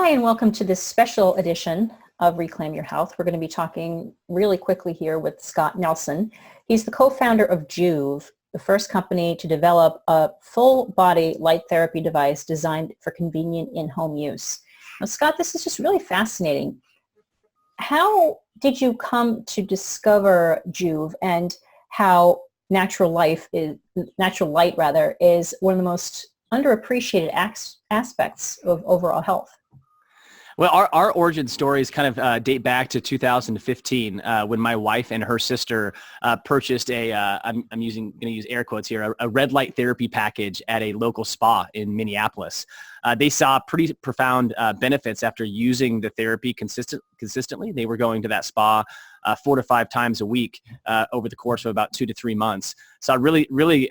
Hi, and welcome to this special edition of Reclaim Your Health. We're going to be talking really quickly here with Scott Nelson. He's the co-founder of Joovv, the first company to develop a full-body light therapy device designed for convenient in-home use. Now, Scott, this is just really fascinating. How did you come to discover Joovv and how natural light is one of the most underappreciated aspects of overall health? Well, our origin stories kind of date back to 2015 when my wife and her sister purchased I'm going to use air quotes here, a red light therapy package at a local spa in Minneapolis. They saw pretty profound benefits after using the therapy consistently. They were going to that spa 4 to 5 times a week over the course of about 2 to 3 months. Saw really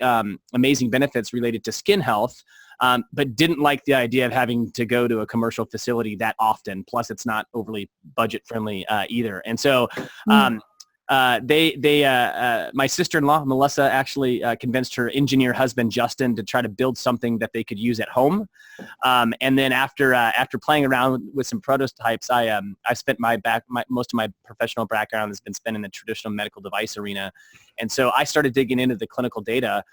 amazing benefits related to skin health. But didn't like the idea of having to go to a commercial facility that often. Plus, it's not overly budget friendly either. And so, my sister-in-law Melissa actually convinced her engineer husband Justin to try to build something that they could use at home. And then after playing around with some prototypes, I spent most of my professional background has been spent in the traditional medical device arena. And so I started digging into the clinical data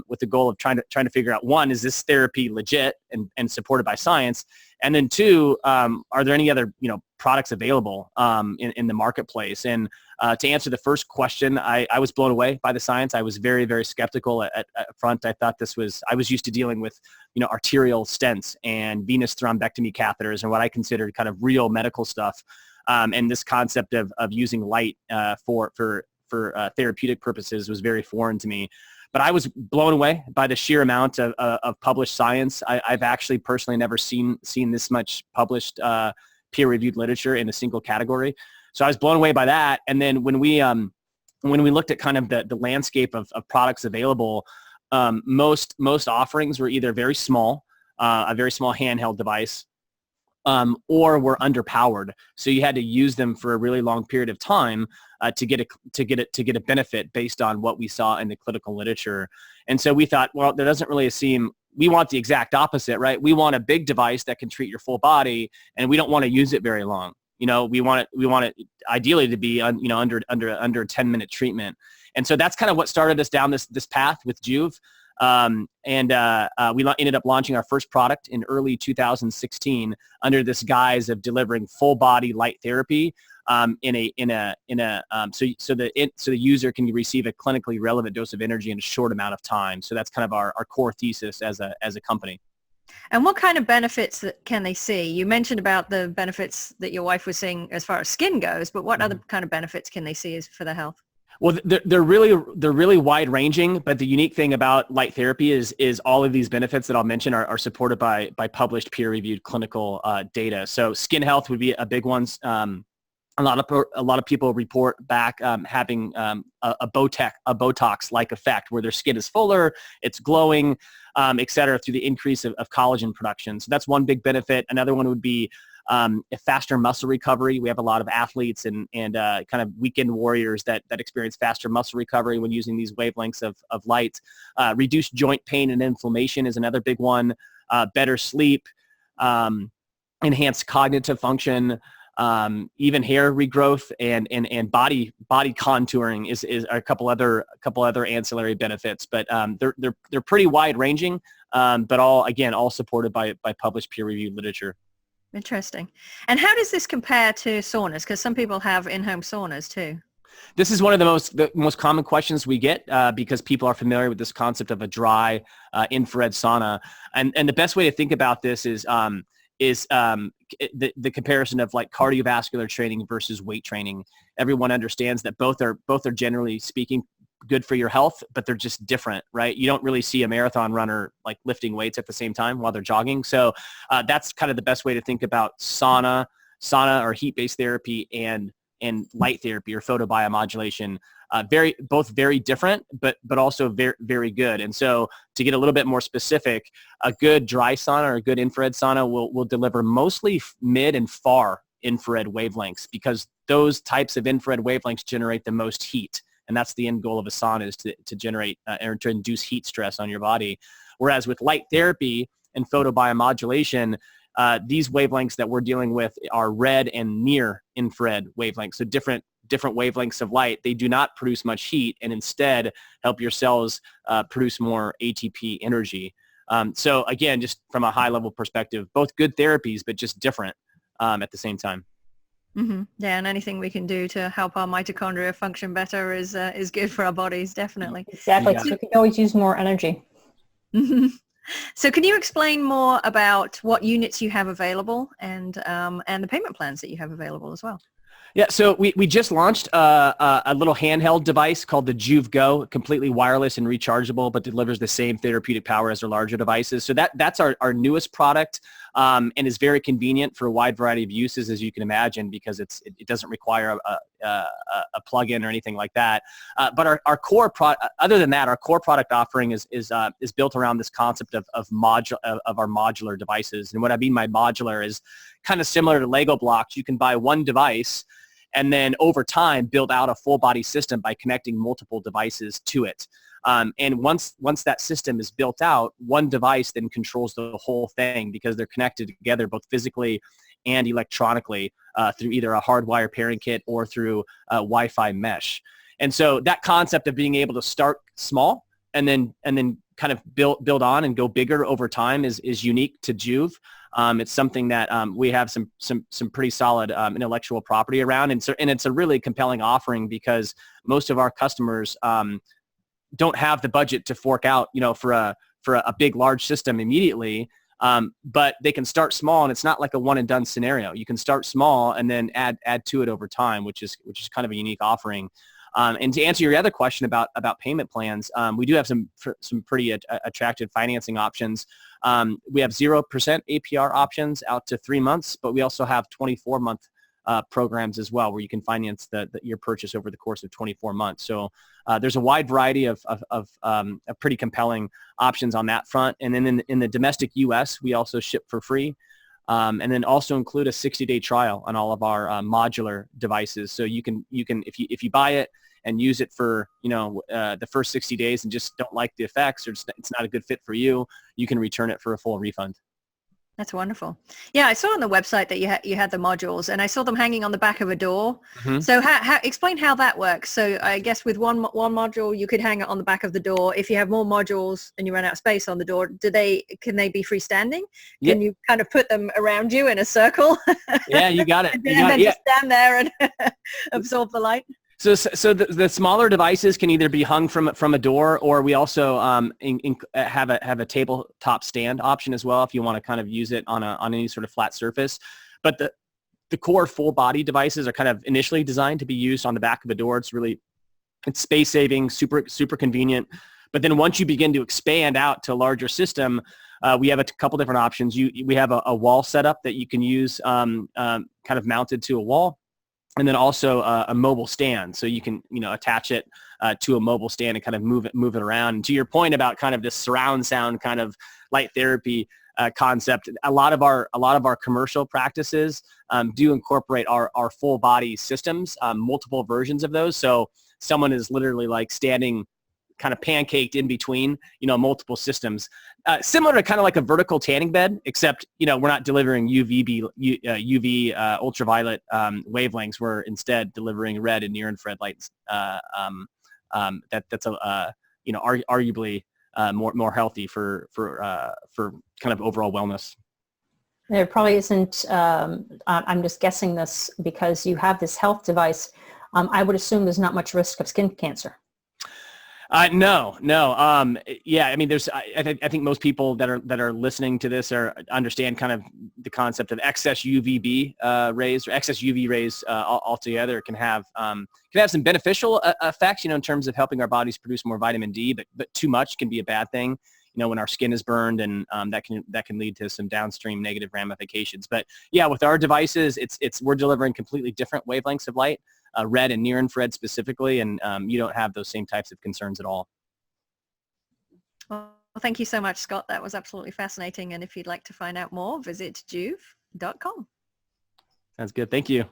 with the goal of trying to figure out, one, is this therapy legit and supported by science? And then two, are there any other products available in the marketplace? And to answer the first question, I was blown away by the science. I was very, very skeptical at front. I thought I was used to dealing with arterial stents and venous thrombectomy catheters and what I considered kind of real medical stuff. And this concept of using light for therapeutic purposes was very foreign to me. But I was blown away by the sheer amount of published science. I've actually personally never seen this much published peer-reviewed literature in a single category. So I was blown away by that. And then when we looked at kind of the landscape of products available, most offerings were either very small, a very small handheld device, or were underpowered. So you had to use them for a really long period of time to get a benefit based on what we saw in the clinical literature. And so we thought, well, there doesn't really seem, we want the exact opposite, right? We want a big device that can treat your full body, and we don't want to use it very long. We want it ideally to be under a 10-minute treatment. And so that's kind of what started us down this path with Joovv. We ended up launching our first product in early 2016 under this guise of delivering full body light therapy so the user can receive a clinically relevant dose of energy in a short amount of time. So that's kind of our core thesis as a company. And what kind of benefits can they see? You mentioned about the benefits that your wife was seeing as far as skin goes, but what other kind of benefits can they see for their health? Well, they're really wide ranging, but the unique thing about light therapy is all of these benefits that I'll mention are supported by published peer-reviewed clinical data. So skin health would be a big one. A lot of people report back having a Botox-like effect where their skin is fuller, it's glowing, et cetera, through the increase of collagen production. So that's one big benefit. Another one would be a faster muscle recovery. We have a lot of athletes and kind of weekend warriors that experience faster muscle recovery when using these wavelengths of light. Reduced joint pain and inflammation is another big one. Better sleep, enhanced cognitive function, even hair regrowth and body contouring is a couple other ancillary benefits. But they're pretty wide ranging, but all supported by published peer-reviewed literature. Interesting. And how does this compare to saunas? Because some people have in-home saunas too. This is one of the most common questions we get because people are familiar with this concept of a dry infrared sauna. And the best way to think about this is the comparison of like cardiovascular training versus weight training. Everyone understands that both are generally speaking good for your health, but they're just different, right? You don't really see a marathon runner like lifting weights at the same time while they're jogging. So that's kind of the best way to think about sauna or heat-based therapy and light therapy or photobiomodulation. Both very different, but also very, very good. And so to get a little bit more specific, a good dry sauna or a good infrared sauna will deliver mostly mid and far infrared wavelengths because those types of infrared wavelengths generate the most heat. And that's the end goal of a sauna, is to generate or to induce heat stress on your body. Whereas with light therapy and photobiomodulation, these wavelengths that we're dealing with are red and near infrared wavelengths. So different wavelengths of light. They do not produce much heat and instead help your cells produce more ATP energy. So again, just from a high level perspective, both good therapies, but just different at the same time. Mm-hmm. Yeah, and anything we can do to help our mitochondria function better is good for our bodies, definitely. Exactly. So we can always use more energy. Mm-hmm. So can you explain more about what units you have available and the payment plans that you have available as well? Yeah, so we just launched a little handheld device called the Joovv Go, completely wireless and rechargeable, but delivers the same therapeutic power as our larger devices. So that's our newest product, and is very convenient for a wide variety of uses, as you can imagine, because it doesn't require a plug-in or anything like that. But our core other than that, our core product offering is built around this concept of our modular devices. And what I mean by modular is kind of similar to Lego blocks. You can buy one device and then over time build out a full body system by connecting multiple devices to it. And once that system is built out, one device then controls the whole thing because they're connected together both physically and electronically through either a hardwire pairing kit or through Wi-Fi mesh. And so that concept of being able to start small and then kind of build on and go bigger over time is unique to Joovv. It's something that we have some pretty solid intellectual property around, and it's a really compelling offering because most of our customers don't have the budget to fork out, for a big large system immediately. But they can start small, and it's not like a one and done scenario. You can start small and then add to it over time, which is kind of a unique offering. And to answer your other question about payment plans, we do have some pretty attractive financing options. We have 0% APR options out to 3 months, but we also have 24-month programs as well, where you can finance your purchase over the course of 24 months. So there's a wide variety of pretty compelling options on that front. And then in the domestic U.S., we also ship for free. And then also include a 60-day trial on all of our modular devices. So you can if you buy it and use it for the first 60 days and just don't like the effects or it's not a good fit for you, you can return it for a full refund. That's wonderful. Yeah, I saw on the website that you had the modules, and I saw them hanging on the back of a door. Mm-hmm. So explain how that works. So I guess with one module, you could hang it on the back of the door. If you have more modules and you run out of space on the door, can they be freestanding? Yeah. Can you kind of put them around you in a circle? Yeah, you got it. Just stand there and absorb the light. So the smaller devices can either be hung from a door, or we also have a tabletop stand option as well if you want to kind of use it on any sort of flat surface. But the core full body devices are kind of initially designed to be used on the back of a door. It's space saving, super convenient. But then once you begin to expand out to a larger system, we have a couple different options. We have a wall setup that you can use kind of mounted to a wall. And then also a mobile stand, so you can attach it to a mobile stand and kind of move it around. And to your point about kind of this surround sound kind of light therapy concept, a lot of our commercial practices do incorporate our full body systems, multiple versions of those. So someone is literally like standing kind of pancaked in between, multiple systems, similar to kind of like a vertical tanning bed, except, we're not delivering UV ultraviolet wavelengths. We're instead delivering red and near infrared lights. That's arguably more healthy for kind of overall wellness. There probably isn't, I'm just guessing this because you have this health device. I would assume there's not much risk of skin cancer. No. Yeah, I mean, I think most people that are listening to this understand kind of the concept of excess UVB rays or excess UV rays altogether can have some beneficial effects, in terms of helping our bodies produce more vitamin D, but too much can be a bad thing, when our skin is burned, and that can lead to some downstream negative ramifications. But yeah, with our devices, we're delivering completely different wavelengths of light. Red and near infrared specifically, and you don't have those same types of concerns at all. Well, thank you so much, Scott. That was absolutely fascinating. And if you'd like to find out more, visit joovv.com. Sounds good. Thank you.